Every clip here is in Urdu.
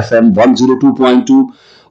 FM 102.2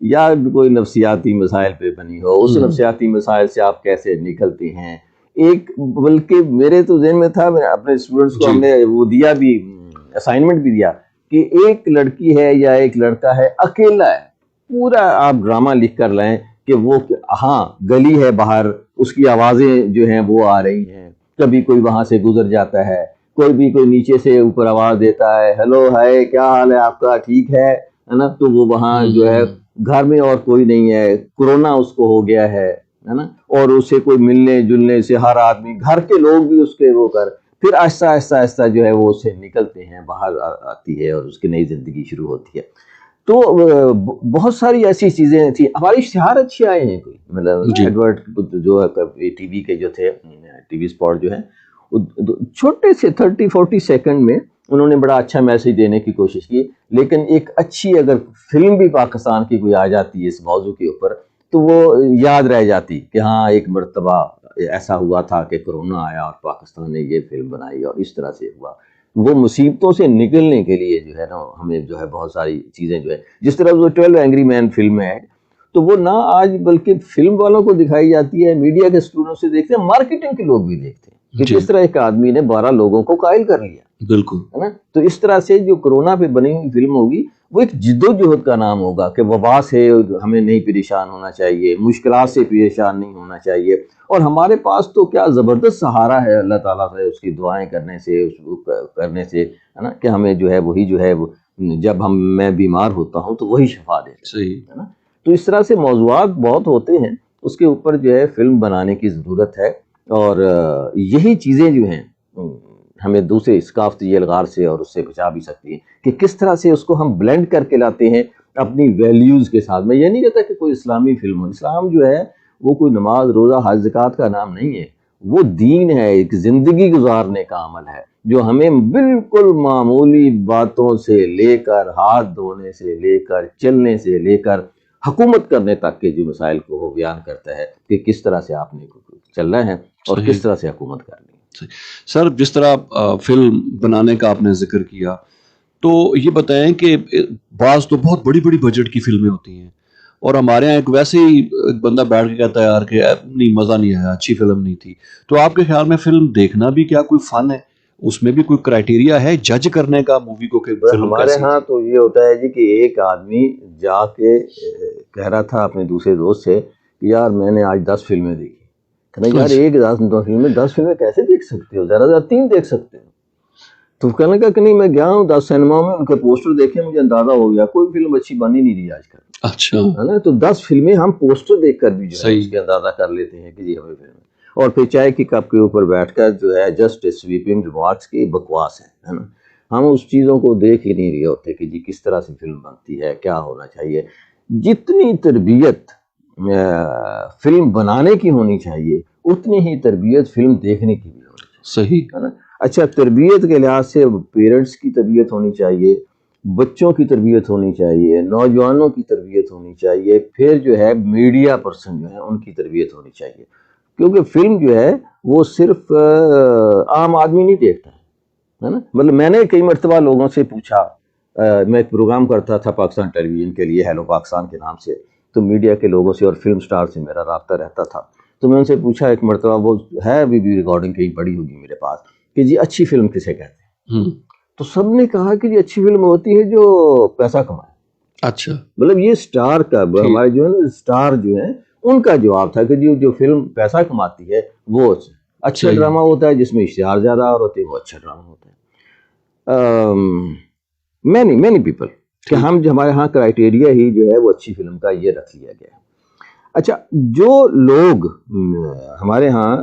یا کوئی نفسیاتی مسائل پہ بنی ہو، اس نفسیاتی مسائل سے آپ کیسے نکلتے ہیں. ایک بلکہ میرے تو ذہن میں تھا، اپنے اسٹوڈنٹس کو ہم نے وہ دیا بھی، اسائنمنٹ بھی دیا کہ ایک لڑکی ہے یا ایک لڑکا ہے اکیلا ہے، پورا آپ ڈرامہ لکھ کر لائیں کہ وہ ہاں گلی ہے باہر، اس کی آوازیں جو ہیں وہ آ رہی ہیں، کبھی کوئی وہاں سے گزر جاتا ہے، کوئی نیچے سے اوپر آواز دیتا ہے، ہیلو ہائے کیا حال ہے آپ کا، ٹھیک ہے نا. تو وہ وہاں جو ہے گھر میں اور کوئی نہیں ہے، کورونا اس کو ہو گیا ہے نا، اور اسے کوئی ملنے جلنے سے ہر آدمی، گھر کے لوگ بھی اس کے وہ کر، پھر آہستہ آہستہ جو ہے وہ اسے نکلتے ہیں، باہر آتی ہے اور اس کی نئی زندگی شروع ہوتی ہے. تو بہت ساری ایسی چیزیں تھیں. ہمارے اشتہار اچھے آئے ہیں، کوئی مطلب ایڈورٹ جو ٹی وی کے جو تھے، ٹی وی اسپاٹ جو ہے، چھوٹے سے 30-40 سیکنڈ میں انہوں نے بڑا اچھا میسج دینے کی کوشش کی. لیکن ایک اچھی اگر فلم بھی پاکستان کی کوئی آ جاتی ہے اس موضوع کے اوپر تو وہ یاد رہ جاتی کہ ہاں ایک مرتبہ ایسا ہوا تھا کہ کرونا آیا اور پاکستان نے یہ فلم بنائی اور اس طرح سے ہوا. وہ مصیبتوں سے نکلنے کے لیے جو ہے نا ہمیں جو ہے بہت ساری چیزیں جو ہے، جس طرح وہ 12 اینگری مین فلم ہے تو وہ نہ آج بلکہ فلم والوں کو دکھائی جاتی ہے، میڈیا کے اسٹوڈنٹ سے دیکھتے ہیں، مارکیٹنگ کے لوگ بھی دیکھتے ہیں کہ کس طرح ایک آدمی نے 12 لوگوں کو قائل کر لیا. بالکل ہے نا. تو اس طرح سے جو کرونا پہ بنی ہوئی فلم ہوگی وہ ایک جد و جہد کا نام ہوگا کہ وبا سے ہمیں نہیں پریشان ہونا چاہیے، مشکلات سے پریشان نہیں ہونا چاہیے. اور ہمارے پاس تو کیا زبردست سہارا ہے اللہ تعالیٰ سے، اس کی دعائیں کرنے سے، اس کو کرنے سے، ہے نا، کہ ہمیں جو ہے وہی جو ہے جب میں بیمار ہوتا ہوں تو وہی شفا دے. صحیح ہے نا. تو اس طرح سے موضوعات بہت ہوتے ہیں، اس کے اوپر جو ہے فلم بنانے کی ضرورت ہے. اور یہی چیزیں جو ہیں ہمیں دوسرے ثقافتی الغار سے اور اس سے بچا بھی سکتی ہیں کہ کس طرح سے اس کو ہم بلینڈ کر کے لاتے ہیں اپنی ویلیوز کے ساتھ. میں یہ نہیں کہتا کہ کوئی اسلامی فلم ہو، اسلام جو ہے وہ کوئی نماز روزہ حج زکوٰۃ کا نام نہیں ہے، وہ دین ہے، ایک زندگی گزارنے کا عمل ہے جو ہمیں بالکل معمولی باتوں سے لے کر، ہاتھ دھونے سے لے کر، چلنے سے لے کر حکومت کرنے تک کے جو مسائل کو وہ بیان کرتا ہے کہ کس طرح سے آپ نے چلنا ہے اور کس طرح سے حکومت کرنی ہے. سر، جس طرح فلم بنانے کا آپ نے ذکر کیا تو یہ بتائیں کہ بعض تو بہت بڑی بڑی بجٹ کی فلمیں ہوتی ہیں اور ہمارے یہاں ایک ویسے ہی بندہ بیٹھ کے کہتا ہے یار کہ نہیں مزہ نہیں آیا، اچھی فلم نہیں تھی. تو آپ کے خیال میں فلم دیکھنا بھی کیا کوئی فن ہے؟ اس میں بھی کوئی کرائیٹیریا ہے جج کرنے کا مووی کو کہ فلم ہمارے ہاں تو یہ ہوتا ہے جی کہ ایک آدمی جا کے کہہ رہا تھا اپنے دوسرے دوست سے کہ یار میں نے آج 10 فلمیں دیکھی. کہنا یار ایک 10 فلمیں 10 فلمیں کیسے دیکھ سکتے ہو؟ زیادہ سے زیادہ 3 دیکھ سکتے ہو. تو کہنے لگا کہ نہیں میں گیا ہوں 10 سینما میں، ان کے پوسٹر دیکھے، مجھے اندازہ ہو گیا کوئی فلم اچھی بن ہی نہیں رہی آج کل. اچھا ہے نا. تو 10 فلمیں ہم پوسٹر دیکھ کر بھی جو ہے اس کے اندازہ کر لیتے ہیں کہ جی ہمیں فلم. اور پھر چائے کی کپ کے اوپر بیٹھ کر جو ہے جسٹ سویپنگ ریمارکس کی بکواس ہے نا. ہم اس چیزوں کو دیکھ ہی نہیں رہے ہوتے کہ جی کس طرح سے فلم بنتی ہے، کیا ہونا چاہیے. جتنی تربیت فلم بنانے کی ہونی چاہیے اتنی ہی تربیت فلم دیکھنے کی بھی ہونی چاہیے. صحیح ہے نا. اچھا، تربیت کے لحاظ سے پیرنٹس کی تربیت ہونی چاہیے، بچوں کی تربیت ہونی چاہیے، نوجوانوں کی تربیت ہونی چاہیے، پھر جو ہے میڈیا پرسن جو ہے ان کی تربیت ہونی چاہیے. کیونکہ فلم جو ہے وہ صرف عام آدمی نہیں دیکھتا ہے نا. مطلب میں نے کئی مرتبہ لوگوں سے پوچھا، میں ایک پروگرام کرتا تھا پاکستان ٹیلی ویژن کے لیے ہیلو پاکستان کے نام سے، تو میڈیا کے لوگوں سے اور فلم سٹار سے میرا رابطہ رہتا تھا. تو میں ان سے پوچھا ایک مرتبہ، وہ ہے ابھی بھی ریکارڈنگ کہیں پڑی ہوگی میرے پاس، کہ جی اچھی فلم کسے کہتے ہیں؟ تو سب نے کہا کہ جی اچھی فلم ہوتی ہے جو پیسہ کمائے. اچھا، مطلب یہ سٹار کا ہمارے جو ہے نا سٹار جو ہیں ان کا جواب تھا کہ جو فلم پیسہ کماتی ہے وہ اچھا ڈرامہ ہوتا ہے، جس میں اشتہار زیادہ اور ہوتے ہیں وہ اچھا ڈرامہ ہوتا ہے. مینی پیپل کہ ہم جو ہمارے ہاں کرائیٹیریا ہی جو ہے وہ اچھی فلم کا یہ رکھ لیا گیا ہے. اچھا، جو لوگ ہمارے ہاں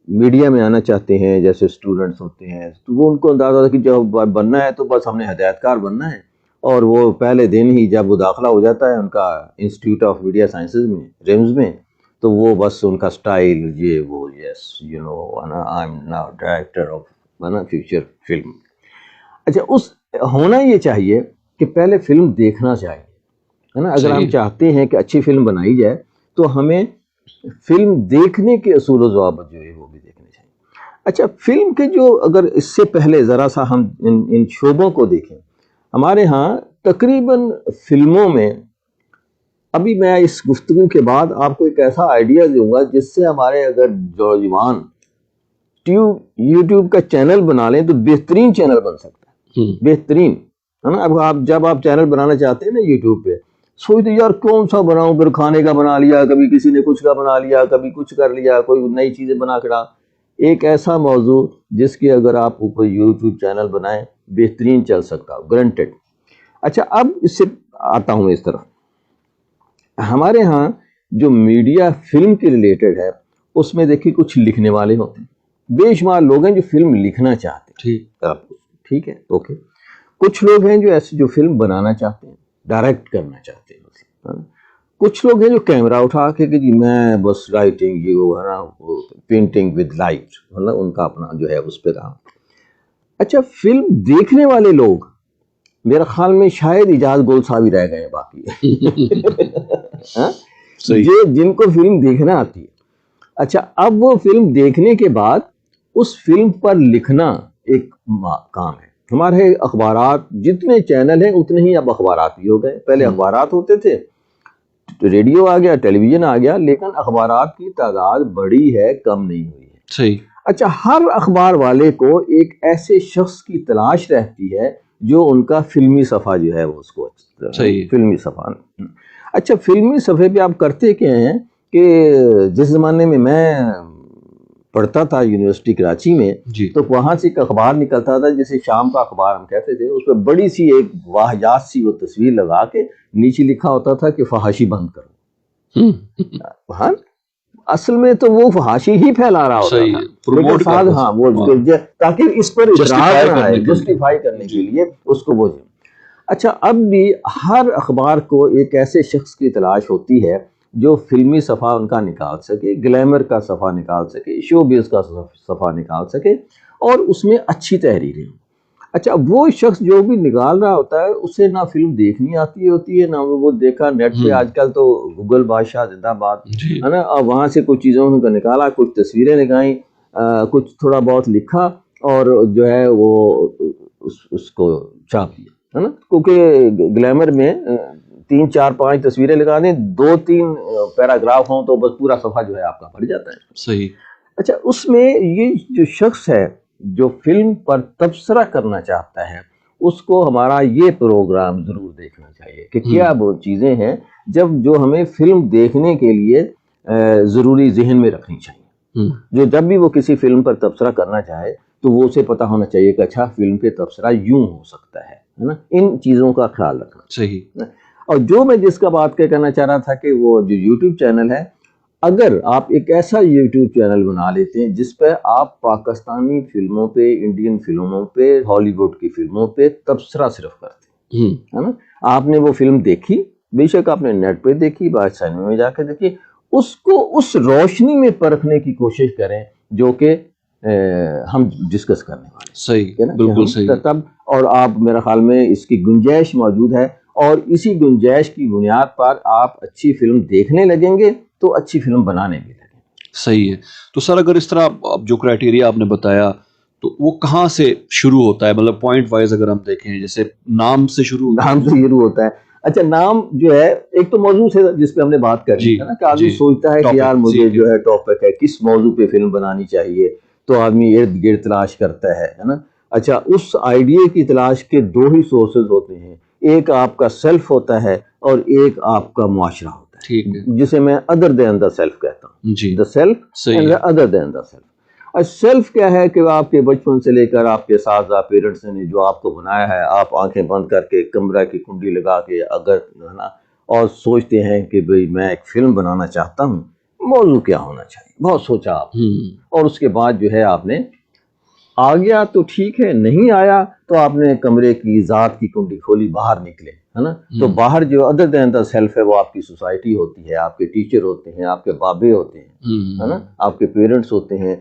میڈیا میں آنا چاہتے ہیں جیسے اسٹوڈنٹس ہوتے ہیں تو وہ ان کو اندازہ کہ جب بننا ہے تو بس ہم نے ہدایت کار بننا ہے، اور وہ پہلے دن ہی جب وہ داخلہ ہو جاتا ہے ان کا انسٹیٹیوٹ آف میڈیا سائنسز میں، ریمز میں، تو وہ بس ان کا سٹائل یہ وہ yes you know I am now director of future film. اچھا، اس ہونا یہ چاہیے کہ پہلے فلم دیکھنا چاہیے، ہے نا. اگر ہم چاہتے ہیں کہ اچھی فلم بنائی جائے تو ہمیں فلم دیکھنے کے اصول و ضوابط جو ہے وہ بھی دیکھنے چاہیے. اچھا، فلم کے جو اگر اس سے پہلے ذرا سا ہم ان شعبوں کو دیکھیں، ہمارے ہاں تقریباً فلموں میں ابھی میں اس گفتگو کے بعد آپ کو ایک ایسا آئیڈیا دوں گا جس سے ہمارے اگر نوجوان یوٹیوب کا چینل بنا لیں تو بہترین چینل بن سکتا ہے، بہترین، ہے نا. اب آپ جب آپ چینل بنانا چاہتے ہیں نا یوٹیوب پہ، سوچتے یار کون سا بناؤں، پھر کھانے کا بنا لیا، کبھی کسی نے کچھ کا بنا لیا، کبھی کچھ کر لیا، کوئی نئی چیزیں بنا کے ڈال. ایک ایسا موضوع جس کی اگر آپ اوپر یوٹیوب چینل بنائیں بہترین چل سکتا ہو، گرانٹیڈ. اچھا اب اس سے آتا ہوں اس طرف. ہمارے ہاں جو میڈیا فلم کے ریلیٹڈ ہے اس میں دیکھیے کچھ لکھنے والے ہوتے ہیں، بے شمار لوگ ہیں جو فلم لکھنا چاہتے ہیں، ٹھیک ہے، اوکے. کچھ لوگ ہیں جو ایسے جو فلم بنانا چاہتے ہیں، ڈائریکٹ کرنا چاہتے ہیں. کچھ لوگ ہیں جو کیمرہ اٹھا کے کہ جی میں بس رائٹنگ یہ ہے نا پینٹنگ ود لائٹ، مطلب ان کا اپنا جو ہے اس پہ کام. اچھا فلم دیکھنے والے لوگ میرا خیال میں شاید اجاز گول صاحب ہی رہ گئے ہیں باقی جن کو فلم دیکھنا آتی ہے. اچھا اب وہ فلم دیکھنے کے بعد اس فلم پر لکھنا ایک کام ہے. ہمارے اخبارات جتنے چینل ہیں اتنے ہی اب اخبارات بھی ہو گئے. پہلے اخبارات ہوتے تھے، ریڈیو آ گیا، ٹیلی ویژن آ گیا، لیکن اخبارات کی تعداد بڑی ہے، کم نہیں ہوئی ہے. صحیح. اچھا ہر اخبار والے کو ایک ایسے شخص کی تلاش رہتی ہے جو ان کا فلمی صفحہ جو ہے وہ اس کو فلمی صفحہ. اچھا فلمی صفحے پہ آپ کرتے کیا ہیں کہ جس زمانے میں پڑھتا تھا یونیورسٹی کراچی میں تو وہاں سے ایک اخبار نکلتا تھا جسے شام کا اخبار ہم کہتے تھے. اس پہ بڑی سی ایک واہیات سی وہ تصویر لگا کے نیچے لکھا ہوتا تھا کہ فحاشی بند کرو. ہاں اصل میں تو وہ فحاشی ہی پھیلا رہا ہوتا تھا، ہاں وہ تاکہ اس پر اعتراض نہ آئے، جسٹیفائی کرنے کے لیے اس کو وہ. اچھا اب بھی ہر اخبار کو ایک ایسے شخص کی تلاش ہوتی ہے جو فلمی صفحہ ان کا نکال سکے، گلیمر کا صفحہ نکال سکے، شو بیس کا صفحہ نکال سکے اور اس میں اچھی تحریریں. اچھا وہ شخص جو بھی نکال رہا ہوتا ہے اسے نہ فلم دیکھنی آتی ہوتی ہے، نہ وہ دیکھا نیٹ پہ. آج کل تو گوگل بادشاہ زندہ باد ہے نا، اور وہاں سے کچھ چیزوں کو نکالا، کچھ تصویریں نکائیں، کچھ تھوڑا بہت لکھا اور جو ہے وہ اس کو چھاپ دیا، ہے نا. کیونکہ گلیمر میں 3 4 5 تصویریں لگا دیں، 2 3 پیراگراف ہوں تو بس پورا صفحہ جو ہے آپ کا بھر جاتا ہے. صحیح. اچھا اس میں یہ جو شخص ہے جو فلم پر تبصرہ کرنا چاہتا ہے اس کو ہمارا یہ پروگرام ضرور دیکھنا چاہیے کہ کیا وہ چیزیں ہیں جو ہمیں فلم دیکھنے کے لیے ضروری ذہن میں رکھنی چاہیے. جو جب بھی وہ کسی فلم پر تبصرہ کرنا چاہے تو وہ اسے پتہ ہونا چاہیے کہ اچھا فلم پہ تبصرہ یوں ہو سکتا ہے نا. ان چیزوں کا خیال رکھنا. صحیح. اور جو میں جس کا بات کہنا چاہ رہا تھا کہ وہ جو یوٹیوب چینل ہے، اگر آپ ایک ایسا یوٹیوب چینل بنا لیتے ہیں جس پہ آپ پاکستانی فلموں پہ، انڈین فلموں پہ، ہالی ووڈ کی فلموں پہ تبصرہ صرف کرتے ہیں، ہے نا. آپ نے وہ فلم دیکھی، بے شک آپ نے نیٹ پہ دیکھی، باہر سینما میں جا کے دیکھی، اس کو اس روشنی میں پرکھنے کی کوشش کریں جو کہ ہم ڈسکس کرنے والے. صحیح، بالکل صحیح. تب اور آپ میرا خیال میں اس کی گنجائش موجود ہے اور اسی گنجائش کی بنیاد پر آپ اچھی فلم دیکھنے لگیں گے تو اچھی فلم بنانے بھی لگیں گے. صحیح ہے. تو سر اگر اس طرح جو کرائٹیریا آپ نے بتایا تو وہ کہاں سے شروع ہوتا ہے؟ مطلب پوائنٹ وائز اگر ہم دیکھیں جیسے نام سے شروع ہوتا ہے. اچھا نام جو ہے ایک تو موضوع سے جس پہ ہم نے بات کری ہے نا کہ آدمی سوچتا ہے کہ یار مجھے جو ہے ٹاپک ہے کس موضوع پہ فلم بنانی چاہیے، تو آدمی ارد گرد تلاش کرتا ہے نا. اچھا اس آئیڈیا کی تلاش کے 2 ہی سورسز ہوتے ہیں، ایک آپ کا سیلف ہوتا ہے اور ایک آپ کا معاشرہ ہوتا ہے، جسے میں ادر دین دا سیلف کہتا ہوں. The self and other then the self. اور سیلف کیا ہے کہ آپ کے بچپن سے لے کر آپ کے اساتذہ پیرنٹس نے جو آپ کو بنایا ہے، آپ آنکھیں بند کر کے کمرہ کی کنڈی لگا کے اگر نا اور سوچتے ہیں کہ بھئی میں ایک فلم بنانا چاہتا ہوں، موضوع کیا ہونا چاہیے، بہت سوچا آپ اور اس کے بعد جو ہے آپ نے آ گیا تو ٹھیک ہے، نہیں آیا تو آپ نے کمرے کی ذات کی کنڈی کھولی، باہر نکلے، ہے نا. تو باہر جو ادر دین دا سیلف ہے وہ آپ کی سوسائٹی ہوتی ہے، آپ کے ٹیچر ہوتے ہیں، آپ کے بابے ہوتے ہیں، ہے نا، آپ کے پیرنٹس ہوتے ہیں،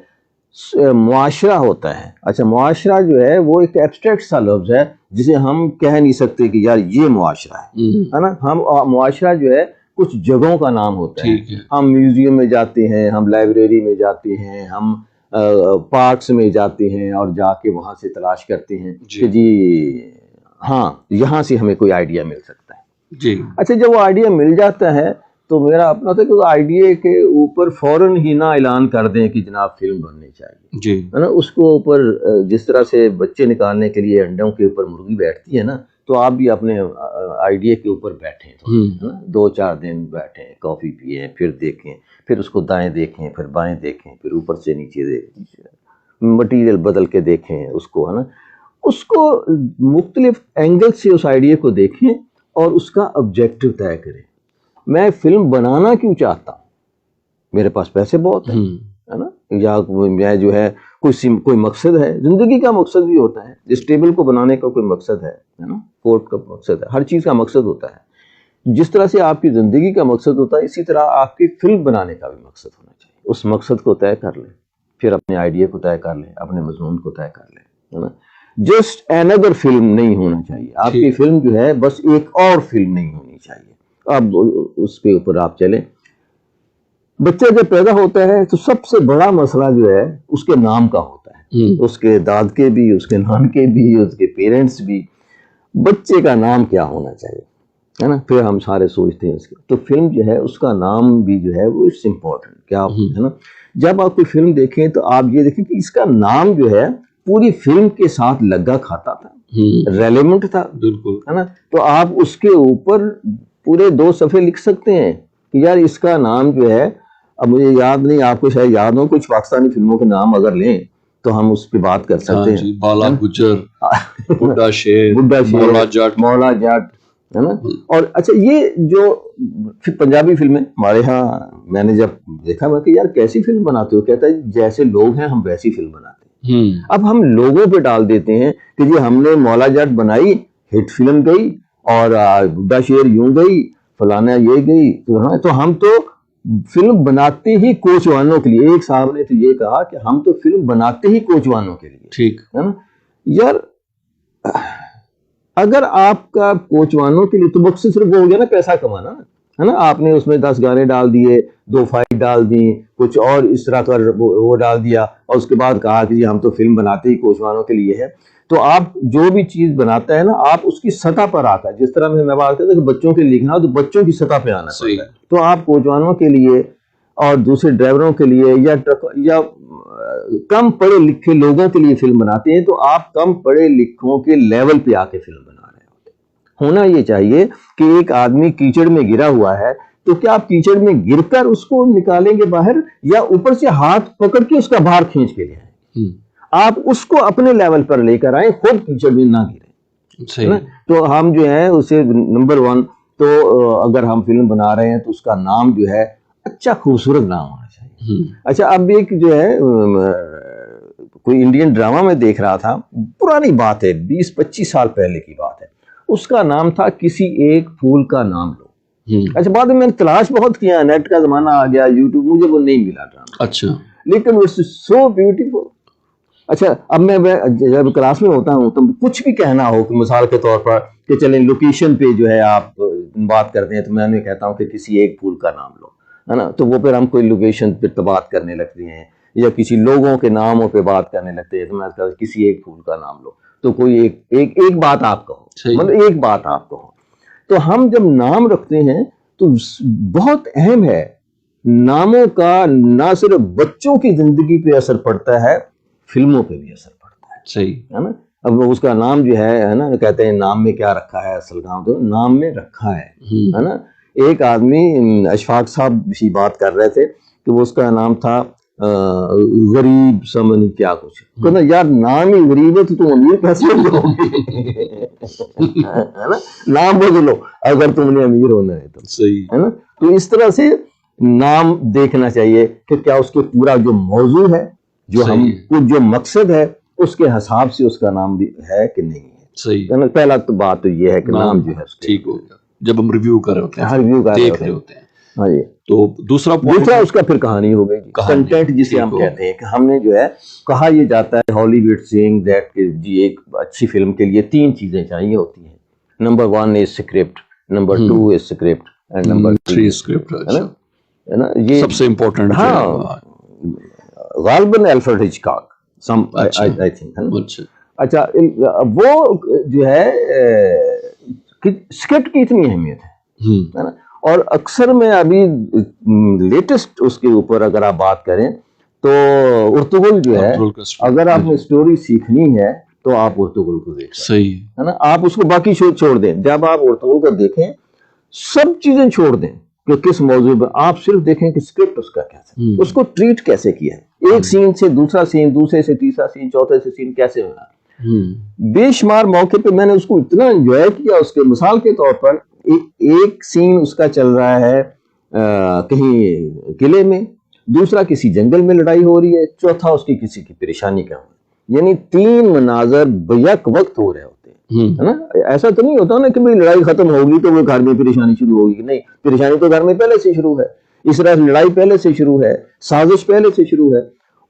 معاشرہ ہوتا ہے. اچھا معاشرہ جو ہے وہ ایک ایبسٹریکٹ سا لفظ ہے جسے ہم کہہ نہیں سکتے کہ یار یہ معاشرہ ہے نا. ہم معاشرہ جو ہے کچھ جگہوں کا نام ہوتا ہے. ہم میوزیم میں جاتے ہیں، ہم لائبریری میں جاتے ہیں، ہم پارکس میں جاتے ہیں اور جا کے وہاں سے تلاش کرتے ہیں کہ جی ہاں یہاں سے ہمیں کوئی آئیڈیا مل سکتا ہے. جی اچھا جب وہ آئیڈیا مل جاتا ہے تو میرا اپنا تھا کہ اس آئیڈیا کے اوپر فوراً ہی نہ اعلان کر دیں کہ جناب فلم بننی چاہیے، جی ہے نا. اس کو اوپر جس طرح سے بچے نکالنے کے لیے انڈوں کے اوپر مرغی بیٹھتی ہے نا، تو آپ بھی اپنے آئیڈیا کے اوپر بیٹھیں، ہے نا، 2-4 دن بیٹھیں، کافی پئیں، پھر دیکھیں، پھر اس کو دائیں دیکھیں، پھر بائیں دیکھیں، پھر اوپر سے نیچے دیکھیں، مٹیریل بدل کے دیکھیں اس کو، ہے نا. اس کو مختلف اینگل سے اس آئیڈیا کو دیکھیں اور اس کا آبجیکٹو طے کریں. میں فلم بنانا کیوں چاہتا ہوں؟ میرے پاس پیسے بہت ہیں، ہے نا، یا میں جو ہے کوئی مقصد ہے، زندگی کا مقصد بھی ہوتا ہے. اس ٹیبل کو بنانے کا کوئی مقصد ہے نا، کورٹ کا مقصد ہے، ہر چیز کا مقصد ہوتا ہے. جس طرح سے آپ کی زندگی کا مقصد ہوتا ہے، اسی طرح آپ کی فلم بنانے کا بھی مقصد ہونا چاہیے. اس مقصد کو طے کر لیں، پھر اپنے آئیڈیا کو طے کر لیں، اپنے مضمون کو طے کر لیں، ہے نا. جسٹ another فلم نہیں ہونا چاہیے. آپ کی فلم جو ہے بس ایک اور فلم نہیں ہونی چاہیے. اب اس کے اوپر آپ چلیں. بچہ جب پیدا ہوتا ہے تو سب سے بڑا مسئلہ جو ہے اس کے نام کا ہوتا ہے. اس کے داد کے بھی، اس کے نان کے بھی، اس کے پیرنٹس بھی. بچے کا نام کیا ہونا چاہیے، ہے نا. پھر ہم سارے سوچتے ہیں اس کے، تو فلم جو ہے اس کا نام بھی جو ہے وہ اٹس امپورٹنٹ کیا ہے نا. جب آپ کوئی فلم دیکھیں تو آپ یہ دیکھیں کہ اس کا نام جو ہے پوری فلم کے ساتھ لگا کھاتا تھا، ریلیونٹ تھا، بالکل، ہے نا. تو آپ اس کے اوپر پورے 2 صفحے لکھ سکتے ہیں کہ یار اس کا نام جو ہے، اب مجھے یاد نہیں، آپ کو شاید یاد ہو، کچھ پاکستانی فلموں کے نام اگر لیں تو ہم اس پہ بات کر سکتے ہیں. بالا گجر، بڈھا شیر، مولا جٹ، ہے نا. اور اچھا یہ جو پنجابی فلمیں ہمارے ہاں، میں نے جب دیکھا میں کہ یار کیسی فلم بناتے ہو، کہتا ہے جیسے لوگ ہیں ہم ویسی فلم بناتے ہیں. اب ہم لوگوں پہ ڈال دیتے ہیں کہ جی ہم نے مولا جٹ بنائی، ہٹ فلم گئی، اور بڈھا شیر یوں گئی، فلانا یہ گئی. تو ہم تو فلم بناتے ہی کوچوانوں کے لیے. ایک صاحب نے تو یہ کہا کہ ہم تو فلم بناتے ہی کوچوانوں کے لیے. ٹھیک ہے نا. یار اگر آپ کا کوچوانوں کے لیے تو مقصد صرف وہ ہو گیا نا پیسہ کمانا، ہے نا. آپ نے اس میں 10 گانے ڈال دیے، 2 فائٹ ڈال دی، کچھ اور اس طرح کا وہ ڈال دیا، اور اس کے بعد کہا کہ جی ہم تو فلم بناتے ہی کوچوانوں کے لیے ہے. تو آپ جو بھی چیز بناتا ہے نا، آپ اس کی سطح پر آتا ہے. جس طرح میں بات کرتا کہ بچوں کے لکھنا تو بچوں کی سطح پہ آنا پڑتا ہے. تو آپ کوچوانوں کے لیے اور دوسرے ڈرائیوروں کے لیے یا کم پڑھے لکھے لوگوں کے لیے فلم بناتے ہیں، تو آپ کم پڑھے لکھوں کے لیول پہ آ کے فلم بنا رہے ہوتے ہیں. ہونا یہ چاہیے کہ ایک آدمی کیچڑ میں گرا ہوا ہے، تو کیا آپ کیچڑ میں گر کر اس کو نکالیں گے باہر، یا اوپر سے ہاتھ پکڑ کے اس کا باہر کھینچ کے لے آئیں؟ آپ اس کو اپنے لیول پر لے کر آئیں، خود کیچڑ میں نہ گریں. تو ہم جو ہے اسے نمبر 1 تو اگر ہم فلم بنا رہے ہیں تو اس کا نام جو ہے اچھا خوبصورت نام ہونا چاہیے. اچھا اب ایک جو ہے کوئی انڈین ڈرامہ میں دیکھ رہا تھا، پرانی بات ہے، 20-25 سال پہلے کی بات ہے. اس کا نام تھا کسی ایک پھول کا نام لو. اچھا بعد میں نے تلاش بہت کیا، نیٹ کا زمانہ آ گیا، یوٹیوب، مجھے وہ نہیں ملا ڈرامہ. اچھا لیکن اٹس سو بیوٹیفل. اچھا اب میں جب کلاس میں ہوتا ہوں تو کچھ بھی کہنا ہو کہ مثال کے طور پر کہ چلیں لوکیشن پہ جو ہے آپ بات کرتے ہیں، تو میں انہیں کہتا ہوں کہ کسی ایک پھول کا نام لو، ہے نا. تو وہ پھر ہم کوئی لوکیشن پہ بات کرنے لگتے ہیں یا کسی لوگوں کے ناموں پہ بات کرنے لگتے ہیں، تو میں کہتا ہوں کسی ایک پھول کا نام لو. تو کوئی ایک بات آپ کہو، مطلب ایک بات آپ کہو. تو ہم جب نام رکھتے ہیں تو بہت اہم ہے. ناموں کا نہ صرف بچوں کی زندگی پہ اثر پڑتا ہے، فلموں پہ بھی اثر پڑتا ہے. صحیح ہے نا. اب اس کا نام جو ہے نا، کہتے ہیں نام میں کیا رکھا ہے، اصل کام تو نام میں رکھا ہے نا. ایک آدمی اشفاق صاحب بھی بات کر رہے تھے کہ وہ اس کا نام تھا غریب سمن کیا کچھ، کہنا یار نام ہی غریب ہے تو تم امیر کیسے ہو گے، ہے نا. نام بدلو اگر تم نے امیر ہونا ہے تو. صحیح ہے نا. تو اس طرح سے نام دیکھنا چاہیے کہ کیا اس کے پورا جو موضوع ہے، جو ہم جو مقصد ہے، اس کے حساب سے اس کا نام بھی ہے کہ نہیں ہے. صحیح. پہلا تو بات تو یہ ہے کہ نام جو ہے ٹھیک ہو گیا جب ہم ریویو کر رہے ہوتے ہیں، ریویو کر دیکھ رہے ہوتے ہیں. ہاں جی. تو دوسرا اس کا پھر کہانی ہو گئی، کنٹینٹ جسے ہم کہتے ہیں. کہ ہم نے جو ہے کہا یہ جاتا ہے ہالی ووڈ سینگ دیٹ کہ جی ایک اچھی فلم کے لیے 3 چیزیں چاہیے ہوتی ہیں. Number 1 is script, number 2 is script, and number 3 script. ہے نا. یہ سب سے امپورٹنٹ. ہاں غالباً الفریڈ ہچکاک آئی تھنک. اچھا وہ جو ہے کہ اسکرپٹ کی اتنی اہمیت ہے نا. اور اکثر میں ابھی لیٹسٹ اس کے اوپر اگر آپ بات کریں تو ارطغرل جو ہے, اگر آپ نے اسٹوری سیکھنی ہے تو آپ ارطغرل کو دیکھ صحیح ہے نا. آپ اس کو باقی چھوڑ دیں, جب آپ ارطغرل کو دیکھیں سب چیزیں چھوڑ دیں کہ کس موضوع پہ, آپ صرف دیکھیں کہ اسکرپٹ اس کا کیسے, اس کو ٹریٹ کیسے کیا ہے, ایک سین سے دوسرا سین, دوسرے سے تیسرا سین, چوتھے سے سین کیسے ہونا. بے شمار موقع پہ میں نے اس کو اتنا انجوائے کیا. اس کے مثال کے طور پر ایک سین اس کا چل رہا ہے کہیں قلعے میں, دوسرا کسی جنگل میں لڑائی ہو رہی ہے, چوتھا اس کی کسی کی پریشانی کا ہو, یعنی 3 مناظر بیک وقت ہو رہے ہوتے ہیں ہے نا. ایسا تو نہیں ہوتا نا کہ بھئی لڑائی ختم ہوگی تو وہ گھر میں پریشانی شروع ہوگی, نہیں, پریشانی تو گھر میں پہلے سے شروع ہے, اس طرح لڑائی پہلے سے شروع ہے, سازش پہلے سے شروع ہے.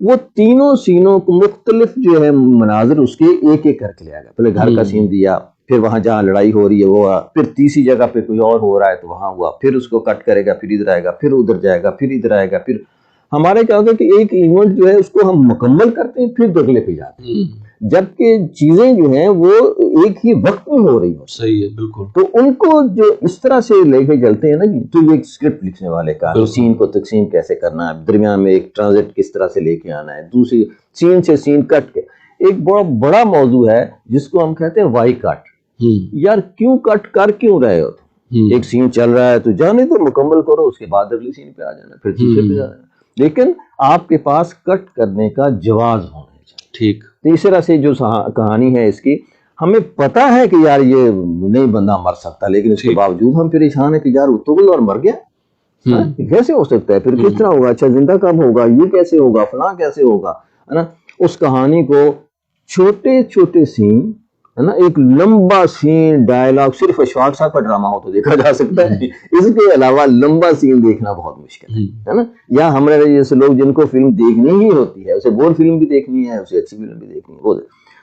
وہ تینوں سینوں کو مختلف جو ہے مناظر اس کے ایک ایک کر کے لے آ گیا. پہلے گھر کا سین دیا, پھر وہاں جہاں لڑائی ہو رہی ہے وہ, پھر تیسری جگہ پہ کوئی اور ہو رہا ہے تو وہاں ہوا, پھر اس کو کٹ کرے گا, پھر ادھر آئے گا, پھر ادھر جائے گا, پھر ادھر آئے گا. پھر ہمارے کیا ہوتا ہے کہ ایک ایونٹ جو ہے اس کو ہم مکمل کرتے ہیں پھر اگلے پہ جاتے ہیں, جبکہ چیزیں جو ہیں وہ ایک ہی وقت میں ہو رہی ہوں. صحیح ہے, بالکل. تو ان کو جو اس طرح سے لے کے چلتے ہیں نا جی, تو یہ ایک اسکرپٹ لکھنے والے کا سین کو تقسیم کیسے کرنا ہے, درمیان میں ایک ٹرانزٹ کس طرح سے لے کے آنا ہے, دوسری سین سے سین کٹ کے. ایک بڑا موضوع ہے جس کو ہم کہتے ہیں وائی کٹ. یار کیوں کٹ کر کیوں رہے ہو, ایک سین چل رہا ہے تو جانے تو مکمل کرو, اس کے بعد اگلی سین پہ آ جانا, پھر تیسرے پہ جانا, لیکن آپ کے پاس کٹ کرنے کا جواز ہونا چاہیے. ٹھیک. اس طرح سے جو کہانی ہے اس کی, ہمیں پتا ہے کہ یار یہ نہیں بندہ مر سکتا, لیکن اس کے باوجود ہم پریشان ہیں کہ یار اتغل اور مر گیا, کیسے ہو سکتا ہے, پھر کس طرح ہوگا, اچھا زندہ کب ہوگا, یہ کیسے ہوگا, فلاں کیسے ہوگا, ہے نا. اس کہانی کو چھوٹے چھوٹے سین, ہے نا, ایک لمبا سین ڈائلاگ, صرف اشفاق صاحب کا ڈرامہ ہو تو دیکھا جا سکتا ہے, اس کے علاوہ لمبا سین دیکھنا بہت مشکل ہے نا. یا ہمارے جیسے لوگ جن کو فلم دیکھنی ہی ہوتی ہے, اسے بور فلم بھی دیکھنی ہے, اسے اچھی فلم بھی دیکھنی ہے, وہ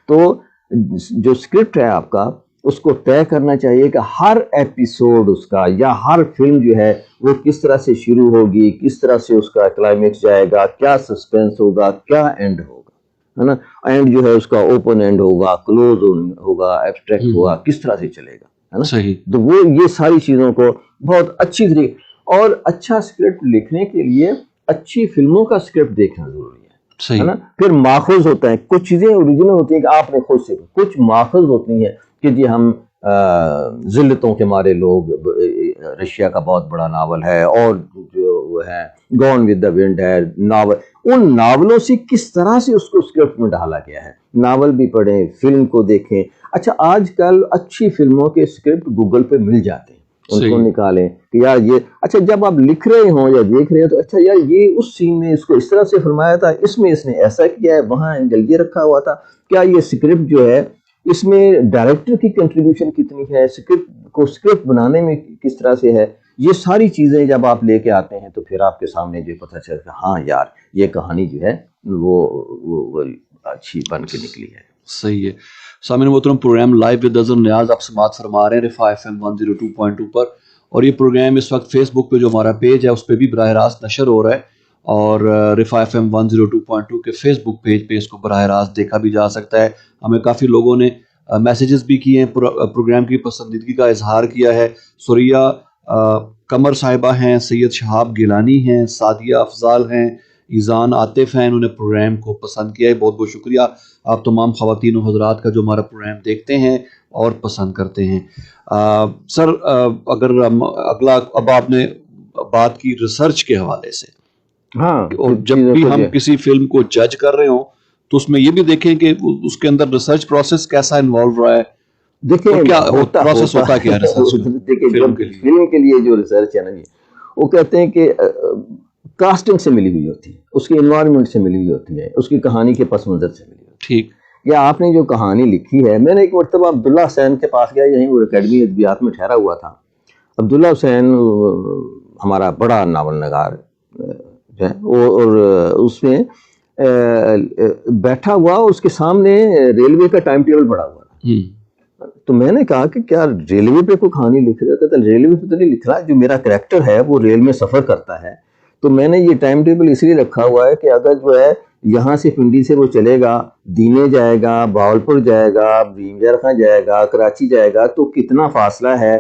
تو جو اسکرپٹ ہے آپ کا, اس کو طے کرنا چاہیے کہ ہر ایپیسوڈ اس کا یا ہر فلم جو ہے وہ کس طرح سے شروع ہوگی, کس طرح سے اس کا کلائمیکس جائے گا, کیا سسپینس ہوگا, کیا اینڈ ہوگا, ہے نا. اینڈ جو ہے اس کا اوپن اینڈ ہوگا, کلوز ہوگا, ایبسٹریکٹ ہوگا, کس طرح سے چلے گا, ہے نا. صحیح. تو وہ یہ ساری چیزوں کو بہت اچھی طریقے, اور اچھا اسکرپٹ لکھنے کے لیے اچھی فلموں کا اسکرپٹ دیکھنا ضروری ہے نا. پھر ماخوذ ہوتا ہے, کچھ چیزیں اوریجنل ہوتی ہیں کہ آپ نے خود سے, کچھ ماخوذ ہوتی ہیں کہ جی ہم ذلتوں کے مارے لوگ, رشیا کا بہت بڑا ناول ہے, اور جو وہ ہے گون ود دا ونڈ ہے ناول, ان ناولوں سے کس طرح سے اس کو اسکرپٹ میں ڈالا گیا ہے. ناول بھی پڑھیں, فلم کو دیکھیں. اچھا آج کل اچھی فلموں کے اسکرپٹ گوگل پہ مل جاتے ہیں, ان کو نکالیں کہ یار یہ, اچھا جب آپ لکھ رہے ہوں یا دیکھ رہے ہیں تو اچھا یار یہ اس سین میں اس کو اس طرح سے فرمایا تھا, اس میں اس نے ایسا کیا ہے, وہاں اینگل یہ رکھا ہوا تھا, کیا یہ اسکرپٹ جو ہے اس میں ڈائریکٹر کی کنٹریبیوشن کتنی ہے, اسکرپٹ بنانے میں کس طرح سے ہے. یہ ساری چیزیں جب آپ لے کے آتے ہیں تو پھر آپ کے سامنے جو پتہ چلتا ہے ہاں یار یہ کہانی جو ہے وہ اچھی بن کے نکلی ہے. صحیح ہے. سامعین محترم, پروگرام لائیو ود اظہر نیاز آپ سماعت فرما رہے ہیں رفا FM 102.2 پر, اور یہ پروگرام اس وقت فیس بک پہ جو ہمارا پیج ہے اس پہ بھی براہ راست نشر ہو رہا ہے, اور رفا FM 102.2 کے فیس بک پیج پہ اس کو براہ راست دیکھا بھی جا سکتا ہے. ہمیں کافی لوگوں نے میسیجز بھی کیے ہیں, پروگرام کی پسندیدگی کا اظہار کیا ہے. سوریا قمر صاحبہ ہیں, سید شہاب گیلانی ہیں, سعدیہ افضال ہیں, ایزان عاطف ہیں, انہوں نے پروگرام کو پسند کیا ہے. بہت بہت شکریہ آپ تمام خواتین و حضرات کا جو ہمارا پروگرام دیکھتے ہیں اور پسند کرتے ہیں. سر اگر اگلا, اب آپ نے بات کی ریسرچ کے حوالے سے, ہاں, اور جب بھی ہم کسی فلم کو جج کر رہے ہوں تو اس میں یہ بھی دیکھیں کہ اس کے اندر ریسرچ پروسیس کیسا انوالو رہا ہے. دیکھیں کیا پروسیس ہوتا کیا ریسرچ دیکھیں فلم کے لیے جو ریسرچ ہے نا جی, وہ کہتے ہیں کہ کاسٹنگ سے ملی ہوئی ہوتی ہے, اس کی انوائرمنٹ سے ملی ہوئی ہوتی ہے, اس کی کہانی کے پس منظر سے ملی ہوتی ہے. ٹھیک. یا آپ نے جو کہانی لکھی ہے, میں نے ایک مرتبہ عبداللہ حسین کے پاس گیا, یہیں وہ اکیڈمی ادبیات میں ٹھہرا ہوا تھا. عبداللہ حسین ہمارا بڑا ناول نگار ہے, اور اس میں بیٹھا ہوا, اس کے سامنے ریلوے کا ٹائم ٹیبل پڑا ہوا تھا. تو میں نے کہا کہ کیا ریلوے پہ کوئی کہانی لکھ رہا ہے؟ کہتا ریلوے پہ تو نہیں لکھ رہا, جو میرا کریکٹر ہے وہ ریل میں سفر کرتا ہے, تو میں نے یہ ٹائم ٹیبل اس لیے رکھا ہوا ہے کہ اگر جو ہے یہاں سے پنڈی سے وہ چلے گا، دینے جائے گا، باولپور جائے گا، بھیم خاں جائے گا، کراچی جائے گا، تو کتنا فاصلہ ہے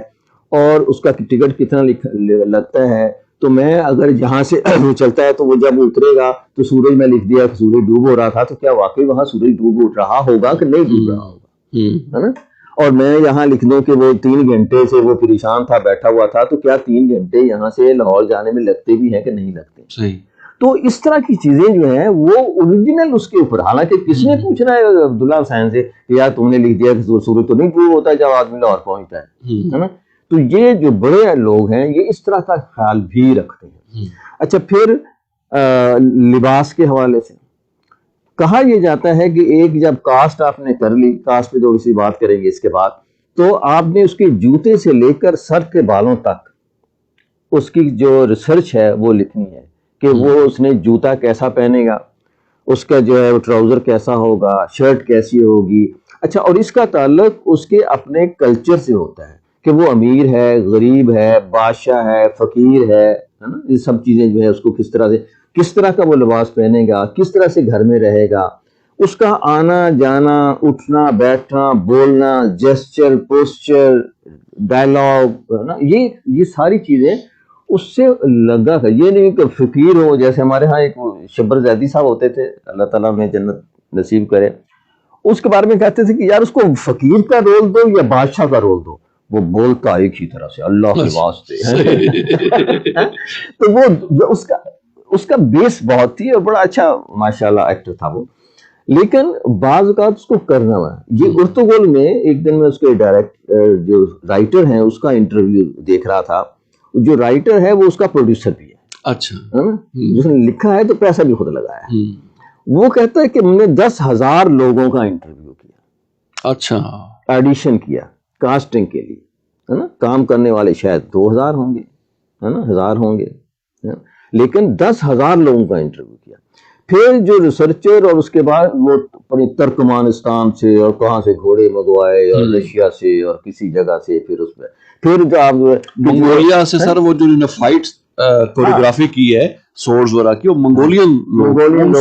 اور اس کا ٹکٹ کتنا لگتا ہے. تو میں اگر یہاں سے وہ چلتا ہے تو وہ جب اترے گا تو سورج میں لکھ دیا کہ سورج ڈوب ہو رہا تھا، تو کیا واقعی وہاں سورج ڈوب رہا ہوگا کہ نہیں ڈوب رہا ہوگا، ہے نا. اور میں یہاں لکھ دوں کہ وہ 3 گھنٹے سے وہ پریشان تھا، بیٹھا ہوا تھا، تو کیا 3 گھنٹے یہاں سے لاہور جانے میں لگتے بھی ہیں کہ نہیں لگتے. صحیح. تو اس طرح کی چیزیں جو ہیں وہ اوریجنل اس کے اوپر، حالانکہ کس نے پوچھنا ہے عبداللہ حسین سے کہ یار تم نے لکھ دیا کہ سورج تو نہیں ڈوب ہوتا جب آدمی لاہور پہنچتا ہے نا. تو یہ جو بڑے لوگ ہیں یہ اس طرح کا خیال بھی رکھتے ہیں. اچھا، پھر لباس کے حوالے سے کہا یہ جاتا ہے کہ ایک جب کاسٹ آپ نے کر لی، کاسٹ پہ تھوڑی سی بات کریں گے اس کے بعد، تو آپ نے اس کے جوتے سے لے کر سر کے بالوں تک اس کی جو ریسرچ ہے وہ لکھنی ہے کہ وہ اس نے جوتا کیسا پہنے گا، اس کا جو ہے ٹراؤزر کیسا ہوگا، شرٹ کیسی ہوگی. اچھا، اور اس کا تعلق اس کے اپنے کلچر سے ہوتا ہے کہ وہ امیر ہے، غریب ہے، بادشاہ ہے، فقیر ہے نا. یہ سب چیزیں جو ہے اس کو کس طرح کا وہ لباس پہنے گا، کس طرح سے گھر میں رہے گا، اس کا آنا جانا، اٹھنا بیٹھنا، بولنا، جیسچر، پوسچر، ڈائلاگ نا، یہ ساری چیزیں اس سے لگا تھا. یہ نہیں کہ فقیر ہو، جیسے ہمارے ہاں ایک شبر زیدی صاحب ہوتے تھے، اللہ تعالیٰ انہیں جنت نصیب کرے، اس کے بارے میں کہتے تھے کہ یار اس کو فقیر کا رول دو یا بادشاہ کا رول دو، وہ بولتا ایک ہی طرح سے اللہ کے واسطے. تو وہ اس کا بیس بہت تھی اور بڑا اچھا ماشاءاللہ ایکٹر تھا وہ. لیکن بعض اوقات اس کو کرنا ہوا. یہ ارطغرل میں ایک دن میں اس کے جو رائٹر ہیں اس کا انٹرویو دیکھ رہا تھا. جو رائٹر ہے وہ اس کا پروڈیوسر بھی ہے. اچھا. جس نے لکھا ہے تو پیسہ بھی خود لگایا ہے. وہ کہتا ہے کہ ہم نے 10,000 لوگوں کا انٹرویو کیا. اچھا. ایڈیشن کیا کاسٹنگ کے لیے، ہے نا. کام کرنے والے شاید 2,000 ہوں گے، ہے نا، 1,000 ہوں گے، لیکن 10,000 لوگوں کا انٹرویو کیا. پھر جو ریسرچر اور اس کے بعد وہ اپنی ترکمانستان سے اور کہاں سے گھوڑے منگوائے اور رشیا سے اور کسی جگہ سے، پھر اس میں پھر جو آپ منگولیا سے سر وہ جو انہوں نے فائٹ کوریوگرافی کی ہے سورڈز وغیرہ کی، وہ منگولین لوگوں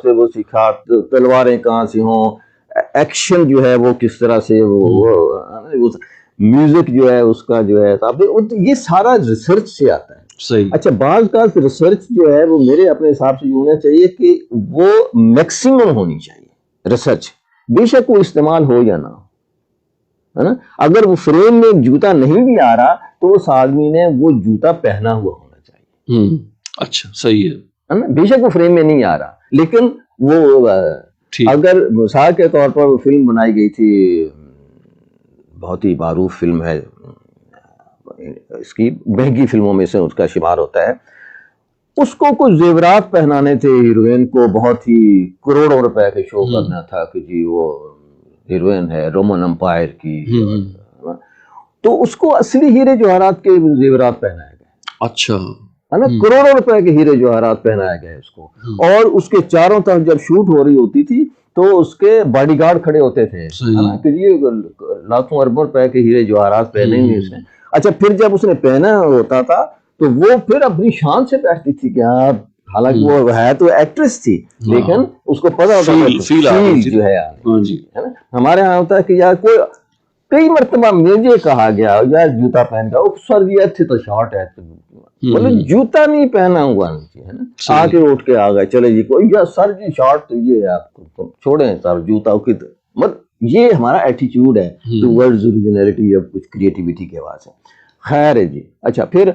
سے وہ سیکھا. تلواریں کہاں سے ہوں، ایکشن جو ہے وہ کس طرح سے، وہ میوزک جو ہے اس کا جو ہے، یہ سارا ریسرچ سے آتا ہے. صحیح. اچھا، بعض کا ریسرچ جو ہے وہ میرے اپنے حساب سے یہ ہونا چاہیے کہ وہ میکسیمم ہونی چاہیے ریسرچ، بے شک وہ استعمال ہو یا نہ ہو، ہے نا. اگر وہ فریم میں جوتا نہیں بھی آ رہا تو اس آدمی نے وہ جوتا پہنا ہوا ہونا چاہیے. اچھا، صحیح ہے نا. بے شک وہ فریم میں نہیں آ رہا، لیکن وہ اگر مثال کے طور پر وہ فلم بنائی گئی تھی، بہت ہی معروف فلم ہے، اس کی مہنگی فلموں میں سے اس کا شمار ہوتا ہے. اس کو کچھ زیورات پہنانے تھے ہیروئن کو، بہت ہی کروڑوں روپے کے شو کرنا تھا کہ جی وہ ہیروئن ہے رومن امپائر کی، تو اس کو اصلی ہیرے جواہرات کے زیورات پہنائے گئے. اچھا، ہے نا. کروڑوں روپے کے ہیرے جواہرات پہنائے گئے اس کو. اور اس کے چاروں طرف جب شوٹ ہو رہی ہوتی تھی تو اس کے باڈی گارڈ کھڑے ہوتے تھے کہ یہ لاکھوں اربوں روپے کے ہیرے جواہرات پہنے ہوئے اس نے. اچھا، پھر جب اس نے پہنا ہوتا تھا تو وہ پھر اپنی شان سے بیٹھتی تھی کہ آپ، حالانکہ وہ ہے تو ایکٹریس تھی لیکن اس کو پتا ہوتا تھا فیل جو ہے. ہمارے ہاں ہوتا ہے کہ یار کوئی کئی مرتبہ مجھے کہا گیا یار جوتا پہن کا، سر یہ اچھے تو شارٹ ہے، مطلب جوتا نہیں پہنا ہوا ہے نا. آ کے اٹھ کے آ گئے، چلے جی کوئی یا سر جی شارٹ تو یہ ہے، آپ کو چھوڑیں سر جوتا کی، مطلب یہ ہمارا ایٹیچیوڈ ہے ٹوورڈز اوریجنلٹی یا کچھ کریٹیوٹی کے حوالے سے. خیر ہے جی. اچھا، پھر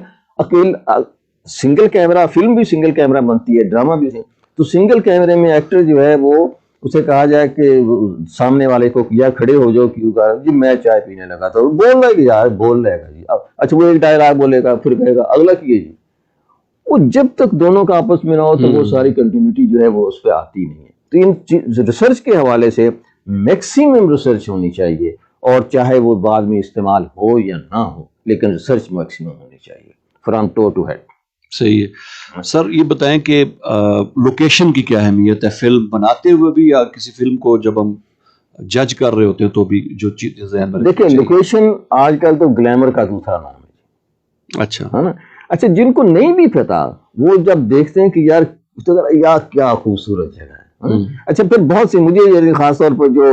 سنگل کیمرہ، فلم بھی سنگل کیمرہ بنتی ہے، ڈرامہ بھی، تو سنگل کیمرے میں ایکٹر جو ہے وہ اسے کہا جائے کہ سامنے والے کو یا کھڑے ہو جاؤ، کیوں کہا جی میں چائے پینے لگا تو بول رہا ہے کہ یار بول رہے گا جی. اچھا، وہ ایک ڈائلاگ بولے گا پھر کہے گا اگلا کیے جی. وہ جب تک دونوں کا آپس میں نہ ہو تو وہ ساری کنٹینیوٹی جو ہے وہ اس پہ آتی نہیں ہے. تو ان ریسرچ کے حوالے سے میکسیمم ریسرچ ہونی چاہیے، اور چاہے وہ بعد میں استعمال ہو یا نہ ہو لیکن ریسرچ میکسیمم ہونی چاہیے فرام ٹو ٹو ہیڈ. صحیح ہے سر. یہ بتائیں کہ لوکیشن کی کیا اہمیت ہے فلم بناتے ہوئے بھی، یا کسی فلم کو جب ہم جج کر رہے ہوتے ہیں تو بھی جو چیز ذہن میں دیکھیں، لوکیشن آج کل تو گلیمر کا دوسرا نام ہے. اچھا، ہے نا. اچھا، جن کو نہیں بھی پتا وہ جب دیکھتے ہیں کہ یار تو یا کیا خوبصورت جگہ ہے. اچھا پھر بہت سی مجھے خاص طور پر جو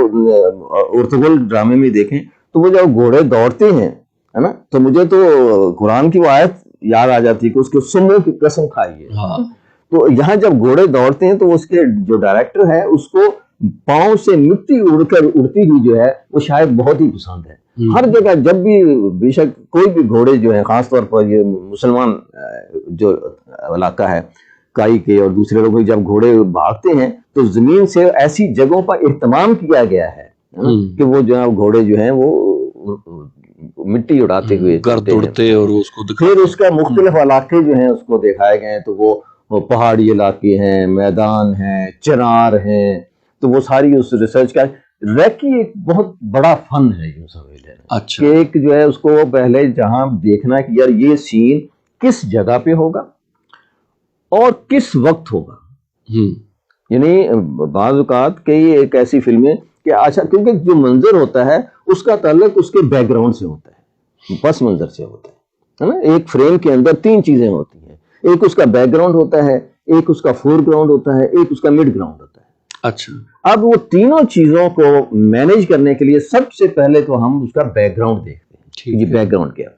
ارطغرل ڈرامے میں دیکھیں تو وہ جب گھوڑے دوڑتے ہیں ہے نا, تو مجھے تو قرآن کی وہ آیت یاد آ جاتی ہے کہ اس کے سنوں کی قسم کھائیے. تو یہاں جب گھوڑے دوڑتے ہیں تو اس کے جو ڈائریکٹر ہے اس کو پاؤں سے مٹی اڑتی ہوئی جو ہے وہ شاید بہت ہی پسند ہے. ہر جگہ جب بھی بے شک کوئی بھی گھوڑے جو ہیں, خاص طور پر یہ مسلمان جو علاقہ ہے کائی کے اور دوسرے لوگ, جب گھوڑے بھاگتے ہیں تو زمین سے ایسی جگہوں پر اہتمام کیا گیا ہے کہ وہ جو ہے گھوڑے جو ہیں وہ مٹی اڑاتے ہوئے اڑتے اور اس کو پھر اس کا مختلف علاقے جو ہیں اس کو دکھائے گئے ہیں. تو وہ پہاڑی علاقے ہیں, میدان ہیں, چنار ہیں, تو وہ ساری اس ریسرچ کا ریکی ایک بہت بڑا فن ہے یہ سمجھ لینا. اچھا کہ ایک جو ہے اس کو پہلے جہاں دیکھنا کہ یار یہ سین کس جگہ پہ ہوگا اور کس وقت ہوگا. یعنی بعض اوقات کئی ایک ایسی فلمیں کہ اچھا کیونکہ جو منظر ہوتا ہے اس کا تعلق اس کے بیک گراؤنڈ سے ہوتا ہے, پس منظر سے ہوتا ہے نا. ایک فریم کے اندر تین چیزیں ہوتی ہیں, ایک اس کا بیک گراؤنڈ ہوتا ہے, ایک اس کا فور گراؤنڈ ہوتا ہے, ایک اس کا مڈ گراؤنڈ ہوتا ہے. اچھا اب وہ تینوں چیزوں کو مینیج کرنے کے لیے سب سے پہلے تو ہم اس کا بیک گراؤنڈ دیکھتے ہیں. یہ بیک گراؤنڈ کیا,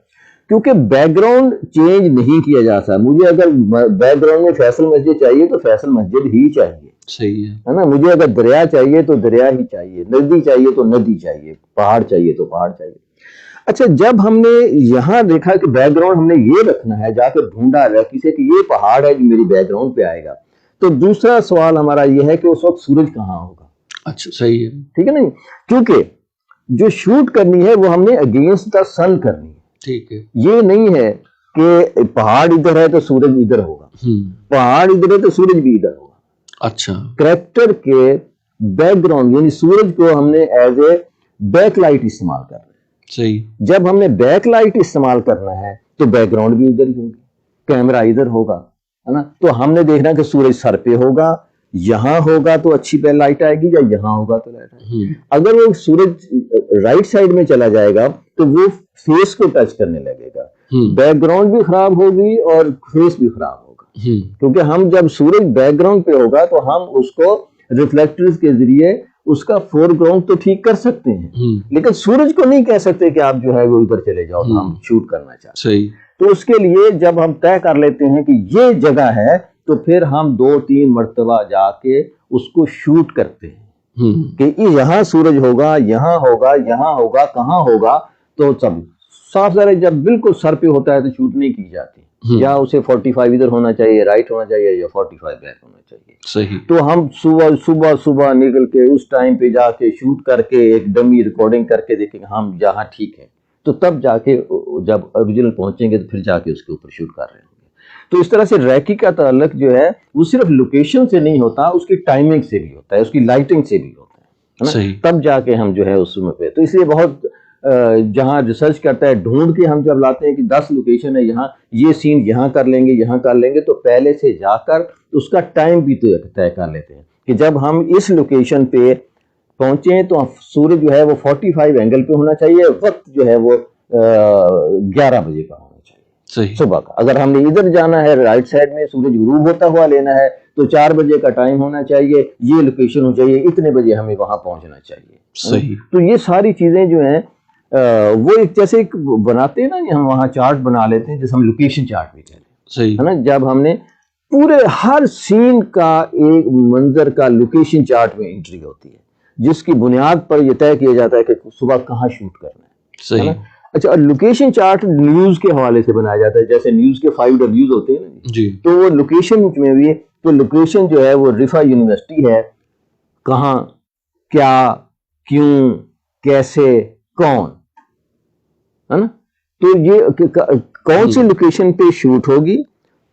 کیونکہ بیک گراؤنڈ چینج نہیں کیا جا سکتا. مجھے اگر بیک گراؤنڈ میں فیصل مسجد چاہیے تو فیصل مسجد ہی چاہیے, صحیح ہے نا. مجھے اگر دریا چاہیے تو دریا ہی چاہیے, ندی چاہیے تو ندی چاہیے, پہاڑ چاہیے تو پہاڑ چاہیے. اچھا جب ہم نے یہاں دیکھا کہ بیک گراؤنڈ ہم نے یہ رکھنا ہے, جا کے ڈھونڈا ہے کسی کہ یہ پہاڑ ہے جو میری بیک گراؤنڈ پہ آئے گا, تو دوسرا سوال ہمارا یہ ہے کہ اس وقت سورج کہاں ہوگا. اچھا صحیح ہے, ٹھیک ہے نا, کیونکہ جو شوٹ کرنی ہے وہ ہم نے اگینسٹ دا سن کرنی ہے. ٹھیک ہے, یہ نہیں ہے کہ پہاڑ ادھر ہے تو سورج ادھر ہوگا, پہاڑ ادھر ہے تو سورج بھی ادھر ہوگا. اچھا کریکٹر کے بیک گراؤنڈ یعنی سورج کو ہم نے ایز اے بیک لائٹ استعمال کرنا ہے. صحیح, جب ہم نے بیک لائٹ استعمال کرنا ہے تو بیک گراؤنڈ بھی ادھر ہی ہوگی, کیمرہ ادھر ہوگا, ہے نا. تو ہم نے دیکھنا کہ سورج سر پہ ہوگا, یہاں ہوگا تو اچھی پہ لائٹ آئے گی, یا یہاں ہوگا تو لائٹ آئے گی. اگر وہ سورج رائٹ سائڈ میں چلا جائے گا تو وہ فیس کو ٹچ کرنے لگے گا, بیک گراؤنڈ بھی خراب ہوگی اور فیس بھی خراب ہوگا. کیونکہ ہم جب سورج بیک گراؤنڈ پہ ہوگا تو ہم اس کو ریفلیکٹرز کے ذریعے اس کا فور گراؤنڈ تو ٹھیک کر سکتے ہیں, لیکن سورج کو نہیں کہہ سکتے کہ آپ جو ہے وہ ادھر چلے جاؤ تو ہم شوٹ کرنا چاہتے ہیں. تو اس کے لیے جب ہم طے کر لیتے ہیں کہ یہ جگہ ہے تو پھر ہم 2-3 مرتبہ جا کے اس کو شوٹ کرتے ہیں کہ یہاں سورج ہوگا, یہاں ہوگا, یہاں ہوگا, کہاں ہوگا. تو سب صاف ظاہر جب بالکل سر پہ ہوتا ہے تو شوٹ نہیں کی جاتی, یا اسے 45 ادھر ہونا چاہیے, رائٹ ہونا چاہیے, یا 45 بیک ہونا چاہیے. صحیح. تو ہم صبح نکل کے اس ٹائم پہ جا کے شوٹ کر کے ایک ڈمی ریکارڈنگ کر کے دیکھیں گے ہم جہاں ٹھیک ہے, تو تب جا کے جب اوریجنل پہنچیں گے تو پھر جا کے اس کے اوپر شوٹ کر رہے ہوں گے. تو اس طرح سے ریکی کا تعلق جو ہے وہ صرف لوکیشن سے نہیں ہوتا, اس کی ٹائمنگ سے بھی ہوتا ہے, اس کی لائٹنگ سے بھی ہوتا ہے نا. تب جا کے ہم جو ہے اس میں پہ, تو اس لیے بہت جہاں ریسرچ کرتا ہے ڈھونڈ کے ہم جب لاتے ہیں کہ 10 لوکیشن ہے, یہاں یہ سین یہاں کر لیں گے, یہاں کر لیں گے, تو پہلے سے جا کر اس کا ٹائم بھی طے کر لیتے ہیں کہ جب ہم اس لوکیشن پہ پہنچے تو سورج جو ہے وہ 45 اینگل پہ ہونا چاہیے, وقت جو ہے وہ 11 بجے کا ہونا چاہیے صبح کا. اگر ہم نے ادھر جانا ہے رائٹ سائڈ میں سورج غروب ہوتا ہوا لینا ہے تو 4 بجے کا ٹائم ہونا چاہیے, یہ لوکیشن ہو چاہیے, اتنے بجے ہمیں وہاں پہنچنا چاہیے. صحیح. تو یہ ساری چیزیں جو ہیں وہ ایک جیسے ایک بناتے ہیں نا, ہم وہاں چارٹ بنا لیتے ہیں جیسے ہم لوکیشن چارٹ بھی کہتے ہیں. صحیح ہے نا, جب ہم نے پورے ہر سین کا ایک منظر کا لوکیشن چارٹ میں انٹری ہوتی ہے جس کی بنیاد پر یہ طے کیا جاتا ہے کہ صبح کہاں شوٹ کرنا ہے. صحیح. اچھا, لوکیشن چارٹ نیوز کے حوالے سے بنایا جاتا ہے, جیسے نیوز کے 5Ws ہوتے ہیں نا جی, تو وہ لوکیشن میں بھی, تو لوکیشن جو ہے وہ رفا یونیورسٹی ہے, کہاں, کیا, کیوں, کیسے, کون, ہے نا. تو یہ کون سی لوکیشن پہ شوٹ ہوگی,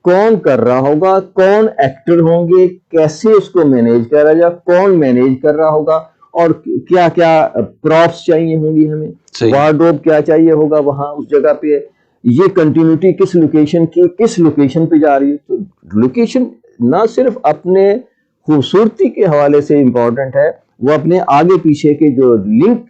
کون کر رہا ہوگا, کون ایکٹر ہوں گے, کیسے اس کو مینیج کرا جائے, کون مینیج کر رہا ہوگا, اور کیا کیا پراپس چاہیے ہوں گی ہمیں, وارڈروب کیا چاہیے ہوگا وہاں اس جگہ پہ, یہ کنٹینیوٹی کس لوکیشن کی کس لوکیشن پہ جا رہی ہے. تو لوکیشن نہ صرف اپنے خوبصورتی کے حوالے سے امپورٹنٹ ہے وہ اپنے آگے پیچھے کے جو لنک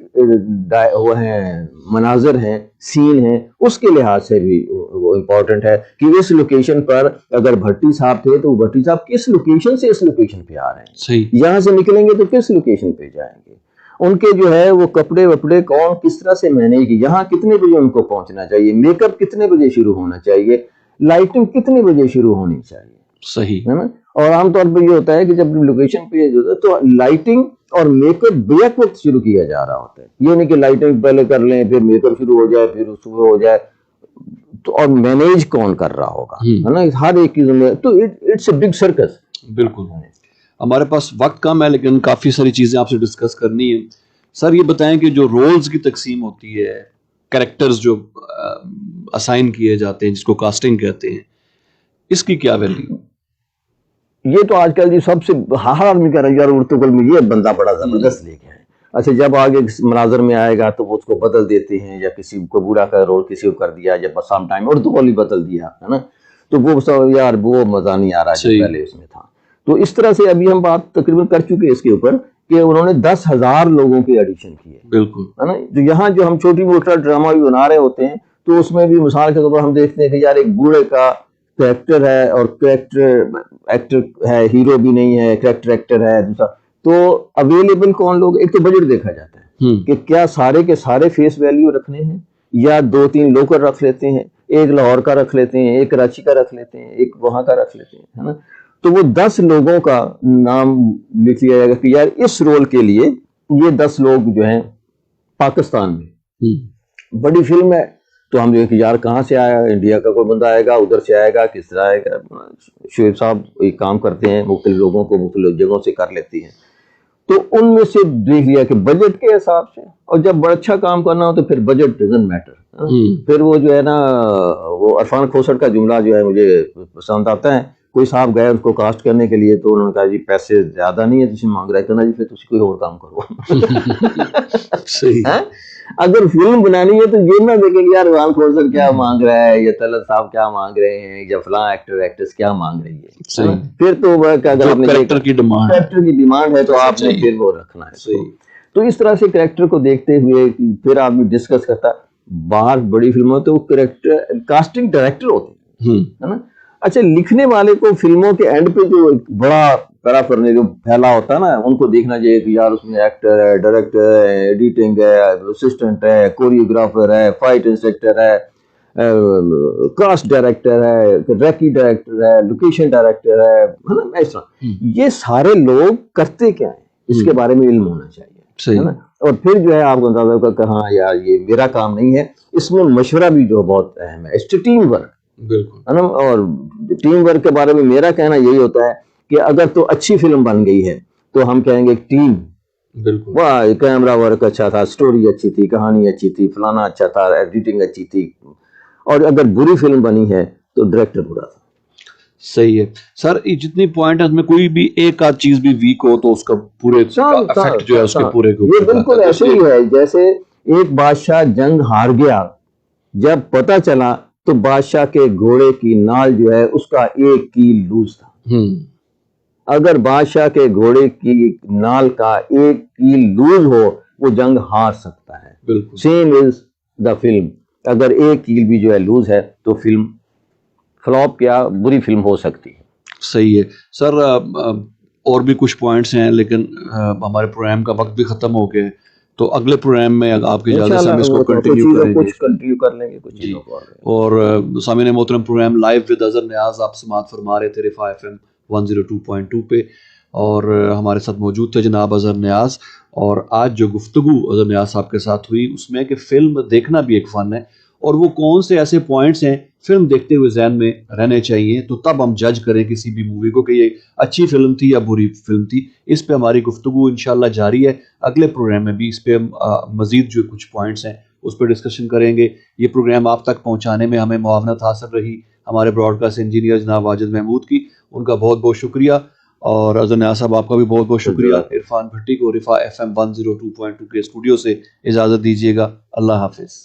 وہ ہیں مناظر ہیں سین ہیں اس کے لحاظ سے بھی وہ امپورٹنٹ ہے کہ اس لوکیشن پر اگر بھٹی صاحب تھے تو بھٹی صاحب کس لوکیشن سے اس لوکیشن پہ آ رہے ہیں, صحیح, یہاں سے نکلیں گے تو کس لوکیشن پہ جائیں گے, ان کے جو ہے وہ کپڑے وپڑے کون کس طرح سے مینیج کی, یہاں کتنے بجے ان کو پہنچنا چاہیے, میک اپ کتنے بجے شروع ہونا چاہیے, لائٹنگ کتنے بجے شروع ہونی چاہیے, صحیح ہے نا. اور عام طور پہ یہ ہوتا ہے کہ جب لوکیشن پہ جو ہے تو لائٹنگ اور میک اپ بیک وقت شروع کیا جا رہا ہوتا ہے, یہ نہیں کہ لائٹنگ پہلے کر لیں پھر میک اپ شروع ہو جائے پھر صبح ہو جائے, تو اور مینیج کون کر رہا ہوگا, ہے نا, ہر ایک کی ذمہ, تو اٹس اے بگ سرکس. بالکل. ہمارے پاس وقت کم ہے لیکن کافی ساری چیزیں آپ سے ڈسکس کرنی ہے. سر یہ بتائیں کہ جو رولز کی تقسیم ہوتی ہے, کریکٹرز جو اسائن کیے جاتے ہیں جس کو کاسٹنگ کہتے ہیں, اس کی کیا ویلیو؟ یہ تو آج کل جی سب سے ہر آدمی کہہ رہا ہے یار ارطغرل میں یہ بندہ بڑا زبردست لے کے ہے, اچھا جب آگے مناظر میں آئے گا تو وہ اس کو بدل دیتے ہیں, یا کسی کو بوڑھا کا رول کسی کو کر دیا, جب سام ٹائم ارطغرل ہی بدل دیا, ہے نا, تو وہ یار وہ مزہ نہیں آ رہا جو پہلے اس میں تھا. تو اس طرح سے ابھی ہم بات تقریباً کر چکے اس کے اوپر کہ انہوں نے 10,000 لوگوں کے ایڈیشن کیے, بالکل, ہے نا. جو یہاں جو ہم چھوٹی موٹا ڈرامہ بھی بنا رہے ہوتے ہیں تو اس میں بھی مثال کے طور پر ہم دیکھتے ہیں کہ یار ایک بوڑھے کا کریکٹر ہے اور کریکٹر ایکٹر ہے, ہیرو بھی نہیں ہے, کریکٹر ایکٹر ہے دوسرا, تو اویلیبل کون لوگ, ایک تو بجٹ دیکھا جاتا ہے کہ کیا سارے کے سارے فیس ویلیو رکھنے ہیں یا 2-3 لوکل رکھ لیتے ہیں, ایک لاہور کا رکھ لیتے ہیں, ایک کراچی کا رکھ لیتے ہیں, ایک وہاں کا رکھ لیتے ہیں, ہے نا. تو وہ 10 لوگوں کا نام لکھ لیا جائے گا کہ یار اس رول کے لیے یہ 10 لوگ جو ہیں پاکستان میں, بڑی فلم ہے تو ہم جو ہے کہ یار کہاں سے آیا, انڈیا کا کوئی بندہ آئے گا, ادھر سے آئے گا, کس طرح آئے گا. شعیب صاحب ایک کام کرتے ہیں, مختلف لوگوں کو مختلف جگہوں سے کر لیتی ہیں, تو ان میں سے دیکھ لیا کہ بجٹ کے حساب سے, اور جب بڑا اچھا کام کرنا ہو تو پھر بجٹ ڈزنٹ میٹر. پھر وہ جو ہے نا وہ عرفان کھوسر کا جملہ جو ہے مجھے پسند آتا ہے, کوئی صاحب گئے اس کو کاسٹ کرنے کے لیے تو انہوں نے کہا جی پیسے زیادہ نہیں ہے تسی مانگ رہے, کہنا جی پھر تسی کوئی اور کام کرو. صحیح, اگر فلم بنانی ہے تو یہ نہ دیکھیں کہ یار عرفان کھوسر کیا مانگ رہا ہے یا طلعت صاحب کیا مانگ رہے ہیں یا فلاں ایکٹر ایکٹریس کیا مانگ رہی ہے, پھر تو اگر کریکٹر کی ڈیمانڈ ہے تو آپ نے پھر وہ رکھنا ہے. تو اس طرح سے کریکٹر کو دیکھتے ہوئے پھر آدمی ڈسکس کرتا ہے. باہر بڑی فلموں تو کریکٹر کاسٹنگ ڈائریکٹر ہوتے ہیں, ہے نا. اچھا لکھنے والے کو فلموں کے اینڈ پہ جو بڑا پیرا پڑنے جو پھیلا ہوتا ہے نا, ان کو دیکھنا چاہیے کہ یار اس میں ایکٹر ہے, ڈائریکٹر ہے, ایڈیٹنگ ہے, اسسٹنٹ ہے, کوریوگرافر ہے, فائٹ انسٹرکٹر ہے, کاسٹ ڈائریکٹر ہے, ریکی ڈائریکٹر ہے, لوکیشن ڈائریکٹر ہے, اس طرح یہ سارے لوگ کرتے کیا ہیں اس کے بارے میں علم ہونا چاہیے, ہے نا. اور پھر جو ہے آپ کو اندازہ ہوگا کہ ہاں یار یہ میرا کام نہیں ہے, اس میں مشورہ بھی جو بہت اہم ہے, اس ٹیم ورک, بالکل, ہے نا. اور ٹیم ورک کے بارے میں میرا کہنا یہی ہوتا ہے کہ اگر تو اچھی فلم بن گئی ہے تو ہم کہیں گے ٹیم, بالکل, واہ کیمرہ ورک اچھا تھا, سٹوری اچھی تھی, کہانی اچھی تھی, فلانا اچھا تھا, ایڈیٹنگ اچھی تھی. اور اگر بری فلم بنی ہے تو ڈائریکٹر برا تھا. صحیح ہے سر. جتنی پوائنٹ ہے میں کوئی بھی ایک آدھ چیز بھی ویک ہو تو اس کا پورے افیکٹ جو ہے اس کے پورے کو, یہ بالکل ایسے ہی ہے جیسے ایک بادشاہ جنگ ہار گیا, جب پتہ چلا تو بادشاہ کے گھوڑے کی نال جو ہے اس کا ایک کیل لوز تھا. اگر بادشاہ کے گھوڑے کی نال کا ایک کیل لوز ہو وہ جنگ ہار سکتا ہے. سیم از دا فلم, اگر ایک کیل بھی جو ہے لوز ہے تو فلم فلاپ کیا بری فلم ہو سکتی ہے. صحیح ہے سر. اور بھی کچھ پوائنٹس ہیں لیکن ہمارے پروگرام کا وقت بھی ختم ہو گیا, تو اگلے پروگرام میں آپ کی اجازت سے ہم اس کو کنٹینیو کر لیں گے کچھ. اور سامعین محترم, پروگرام لائیو ود اظہر نیاز آپ سماعت فرما رہے تھے رفا FM 102.2 پہ, اور ہمارے ساتھ موجود تھے جناب اظہر نیاز. اور آج جو گفتگو اظہر نیاز صاحب کے ساتھ ہوئی اس میں کہ فلم دیکھنا بھی ایک فن ہے, اور وہ کون سے ایسے پوائنٹس ہیں فلم دیکھتے ہوئے ذہن میں رہنے چاہیے, تو تب ہم جج کریں کسی بھی مووی کو کہ یہ اچھی فلم تھی یا بری فلم تھی. اس پہ ہماری گفتگو انشاءاللہ جاری ہے. اگلے پروگرام میں بھی اس پہ مزید جو کچھ پوائنٹس ہیں اس پہ ڈسکشن کریں گے. یہ پروگرام آپ تک پہنچانے میں ہمیں معاونت حاصل رہی ہمارے براڈ کاسٹ انجینئر جناب واجد محمود کی, ان کا بہت بہت شکریہ. اور اظہر نیاز صاحب آپ کا بھی بہت بہت شکریہ. عرفان بھٹی کو رفا FM 102.2 کے اسٹوڈیو سے اجازت دیجیے گا. اللہ حافظ.